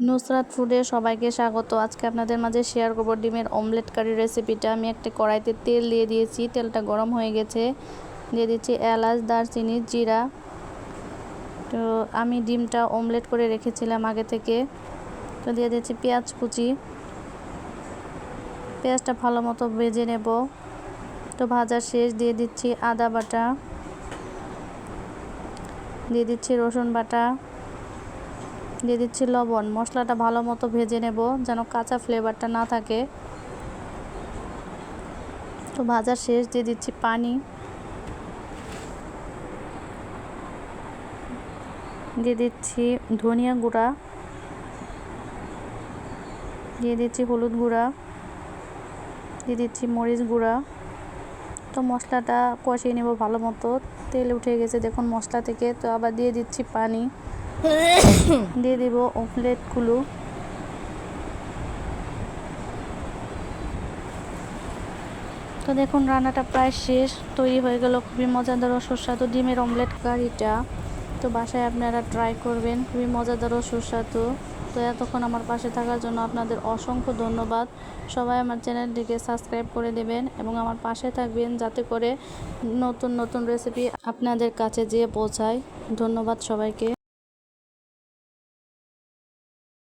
নুসরাত ফুডে সবাইকে স্বাগত। আজকে আপনাদের মাঝে শেয়ার করব ডিমের অমলেট কারি রেসিপিটা। আমি একটা কড়াইতে তেল দিয়ে দিয়েছি, তেলটা গরম হয়ে গেছে। দিয়ে দিচ্ছি এলাচ, দারচিনি, জিরা। তো আমি ডিমটা অমলেট করে রেখেছিলাম আগে থেকে। তো দিয়ে দিচ্ছি পেঁয়াজ কুচি। পেঁয়াজটা ভালো মতো ভেজে নেব। তো ভাজা শেষ, দিয়ে দিচ্ছি আদা বাটা, দিয়ে দিচ্ছি রসুন বাটা, দিয়ে দিচ্ছি লবণ। মশলাটা ভালো মতো ভেজে নেব যেন কাঁচা ফ্লেভারটা না থাকে। তো ভাজা শেষ, দিয়ে দিচ্ছি পানি, দিয়ে দিচ্ছি ধনিয়া গুঁড়া, দিয়ে দিচ্ছি হলুদ গুঁড়া, দিয়ে দিচ্ছি মরিচ গুঁড়া। তো মশলাটা কষিয়ে নেব ভালো মতো। তেল উঠে গেছে দেখুন মশলা থেকে। তো আবার দিয়ে দিচ্ছি পানি, দিয়ে দিব অমলেটগুলো। তো দেখুন রান্নাটা প্রায় শেষ, তৈরি হয়ে গেল খুবই মজাদার ও সুস্বাদু ডিমের অমলেট কারিটা। তো বাসায় আপনারা ট্রাই করবেন, খুবই মজাদার ও সুস্বাদু। তো এতক্ষণ আমার পাশে থাকার জন্য আপনাদের অসংখ্য ধন্যবাদ। সবাই আমার চ্যানেলটিকে সাবস্ক্রাইব করে দেবেন এবং আমার পাশে থাকবেন যাতে করে নতুন নতুন রেসিপি আপনাদের কাছে যেয়ে পৌঁছায়। ধন্যবাদ সবাইকে।